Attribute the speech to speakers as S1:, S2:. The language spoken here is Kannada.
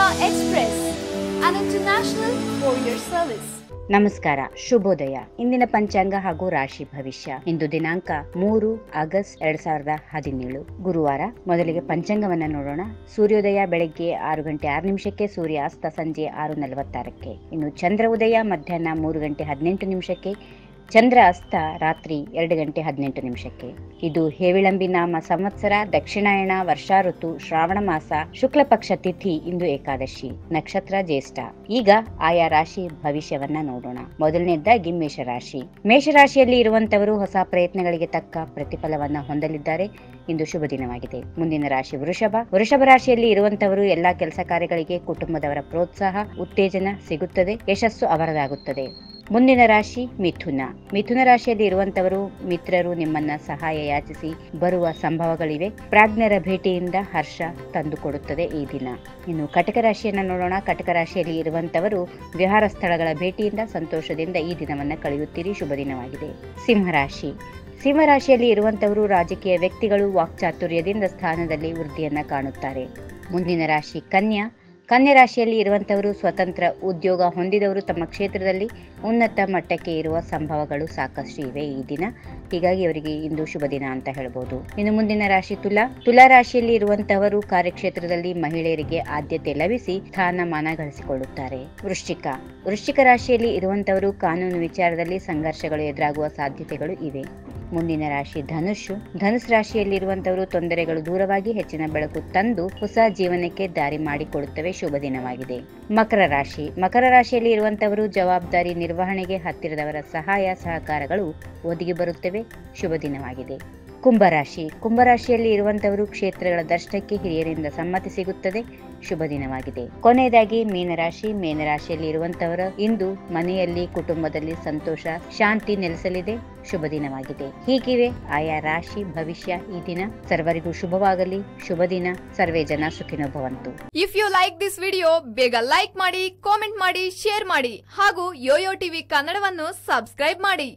S1: Express, an international courier service.
S2: ನಮಸ್ಕಾರ, ಶುಭೋದಯ. ಇಂದಿನ ಪಂಚಾಂಗ ಹಾಗೂ ರಾಶಿ ಭವಿಷ್ಯ. ಇಂದು ದಿನಾಂಕ 3 ಆಗಸ್ಟ್ 2017 ಗುರುವಾರ. ಮೊದಲಿಗೆ ಪಂಚಾಂಗವನ್ನ ನೋಡೋಣ. ಸೂರ್ಯೋದಯ ಬೆಳಗ್ಗೆ 6 ಗಂಟೆ 6 ನಿಮಿಷಕ್ಕೆ, ಸೂರ್ಯಾಸ್ತ ಸಂಜೆ 6:46ಕ್ಕೆ. ಇನ್ನು ಚಂದ್ರ ಉದಯ ಮಧ್ಯಾಹ್ನ 3 ಗಂಟೆ 18 ನಿಮಿಷಕ್ಕೆ, ಚಂದ್ರ ಅಸ್ತ ರಾತ್ರಿ 2 ಗಂಟೆ 18 ನಿಮಿಷಕ್ಕೆ. ಇದು ಹೇವಿಳಂಬಿ ನಾಮ ಸಂವತ್ಸರ, ದಕ್ಷಿಣಾಯಣ, ವರ್ಷಾ ಋತು, ಶ್ರಾವಣ ಮಾಸ, ಶುಕ್ಲ ಪಕ್ಷ ತಿಥಿ, ಇಂದು ಏಕಾದಶಿ, ನಕ್ಷತ್ರ ಜ್ಯೇಷ್ಠ. ಈಗ ಆಯಾ ರಾಶಿ ಭವಿಷ್ಯವನ್ನ ನೋಡೋಣ. ಮೊದಲನೇದಾಗಿ ಮೇಷರಾಶಿ. ಮೇಷರಾಶಿಯಲ್ಲಿ ಇರುವಂತವರು ಹೊಸ ಪ್ರಯತ್ನಗಳಿಗೆ ತಕ್ಕ ಪ್ರತಿಫಲವನ್ನ ಹೊಂದಲಿದ್ದಾರೆ. ಇಂದು ಶುಭ ದಿನವಾಗಿದೆ. ಮುಂದಿನ ರಾಶಿ ವೃಷಭ. ವೃಷಭ ರಾಶಿಯಲ್ಲಿ ಇರುವಂತವರು ಎಲ್ಲಾ ಕೆಲಸ ಕಾರ್ಯಗಳಿಗೆ ಕುಟುಂಬದವರ ಪ್ರೋತ್ಸಾಹ, ಉತ್ತೇಜನ ಸಿಗುತ್ತದೆ. ಯಶಸ್ಸು ಅವರದಾಗುತ್ತದೆ. ಮುಂದಿನ ರಾಶಿ ಮಿಥುನ. ಮಿಥುನ ರಾಶಿಯಲ್ಲಿ ಇರುವಂತವರು ಮಿತ್ರರು ನಿಮ್ಮನ್ನ ಸಹಾಯ ಯಾಚಿಸಿ ಬರುವ ಸಂಭವಗಳಿವೆ. ಪ್ರಾಜ್ಞರ ಭೇಟಿಯಿಂದ ಹರ್ಷ ತಂದುಕೊಡುತ್ತದೆ ಈ ದಿನ. ಇನ್ನು ಕಟಕ ರಾಶಿಯನ್ನ ನೋಡೋಣ. ಕಟಕ ರಾಶಿಯಲ್ಲಿ ಇರುವಂತವರು ವಿಹಾರ ಸ್ಥಳಗಳ ಭೇಟಿಯಿಂದ ಸಂತೋಷದಿಂದ ಈ ದಿನವನ್ನ ಕಳೆಯುತ್ತೀರಿ. ಶುಭ ದಿನವಾಗಿದೆ. ಸಿಂಹರಾಶಿ. ಸಿಂಹರಾಶಿಯಲ್ಲಿ ಇರುವಂತವರು ರಾಜಕೀಯ ವ್ಯಕ್ತಿಗಳು ವಾಕ್ಚಾತುರ್ಯದಿಂದ ಸ್ಥಾನದಲ್ಲಿ ವೃದ್ಧಿಯನ್ನ ಕಾಣುತ್ತಾರೆ. ಮುಂದಿನ ರಾಶಿ ಕನ್ಯಾ. ಕನ್ಯಾ ರಾಶಿಯಲ್ಲಿ ಇರುವಂತವರು ಸ್ವತಂತ್ರ ಉದ್ಯೋಗ ಹೊಂದಿದವರು ತಮ್ಮ ಕ್ಷೇತ್ರದಲ್ಲಿ ಉನ್ನತ ಮಟ್ಟಕ್ಕೆ ಇರುವ ಸಂಭವಗಳು ಸಾಕಷ್ಟು ಇವೆ ಈ ದಿನ. ಹೀಗಾಗಿ ಅವರಿಗೆ ಇಂದು ಶುಭ ದಿನ ಅಂತ ಹೇಳ್ಬೋದು. ಇನ್ನು ಮುಂದಿನ ರಾಶಿ ತುಲಾ. ತುಲಾ ರಾಶಿಯಲ್ಲಿ ಇರುವಂತವರು ಕಾರ್ಯಕ್ಷೇತ್ರದಲ್ಲಿ ಮಹಿಳೆಯರಿಗೆ ಆದ್ಯತೆ ಲಭಿಸಿ ಸ್ಥಾನಮಾನ ಗಳಿಸಿಕೊಳ್ಳುತ್ತಾರೆ. ವೃಶ್ಚಿಕ. ವೃಶ್ಚಿಕ ರಾಶಿಯಲ್ಲಿ ಇರುವಂತವರು ಕಾನೂನು ವಿಚಾರದಲ್ಲಿ ಸಂಘರ್ಷಗಳು ಎದುರಾಗುವ ಸಾಧ್ಯತೆಗಳು ಇವೆ. ಮುಂದಿನ ರಾಶಿ ಧನುಷು. ಧನುಸ್ ರಾಶಿಯಲ್ಲಿರುವಂತವರು ತೊಂದರೆಗಳು ದೂರವಾಗಿ ಹೆಚ್ಚಿನ ಬೆಳಕು ತಂದು ಹೊಸ ಜೀವನಕ್ಕೆ ದಾರಿ ಮಾಡಿಕೊಡುತ್ತವೆ. ಶುಭ ದಿನವಾಗಿದೆ. ಮಕರ ರಾಶಿ. ಮಕರ ರಾಶಿಯಲ್ಲಿ ಇರುವಂತವರು ಜವಾಬ್ದಾರಿ ನಿರ್ವಹಣೆಗೆ ಹತ್ತಿರದವರ ಸಹಾಯ ಸಹಕಾರಗಳು ಒದಗಿ ಬರುತ್ತವೆ. ಶುಭ ದಿನವಾಗಿದೆ. ಕುಂಭರಾಶಿ. ಕುಂಭರಾಶಿಯಲ್ಲಿ ಇರುವಂತವರು ಕ್ಷೇತ್ರಗಳ ದರ್ಶನಕ್ಕೆ ಹಿರಿಯರಿಂದ ಸಮ್ಮತಿ ಸಿಗುತ್ತದೆ. ಶುಭ ದಿನವಾಗಿದೆ. ಕೊನೆಯದಾಗಿ ಮೀನರಾಶಿ. ಮೀನರಾಶಿಯಲ್ಲಿ ಇರುವಂತವರ ಇಂದು ಮನೆಯಲ್ಲಿ ಕುಟುಂಬದಲ್ಲಿ ಸಂತೋಷ ಶಾಂತಿ ನೆಲೆಸಲಿದೆ. ಶುಭ ದಿನವಾಗಿದೆ. ಹೀಗಿವೆ ಆಯಾ ರಾಶಿ ಭವಿಷ್ಯ ಈ ದಿನ. ಸರ್ವರಿಗೂ ಶುಭವಾಗಲಿ. ಶುಭ ದಿನ. ಸರ್ವೇ ಜನ ಸುಖಿನೋ ಭವಂತು.
S1: If you like this video, ಬೇಗ ಲೈಕ್ ಮಾಡಿ, ಕಾಮೆಂಟ್ ಮಾಡಿ, ಶೇರ್ ಮಾಡಿ ಹಾಗೂ ಯೋಯೋ ಟಿವಿ ಕನ್ನಡವನ್ನು ಸಬ್ಸ್ಕ್ರೈಬ್ ಮಾಡಿ.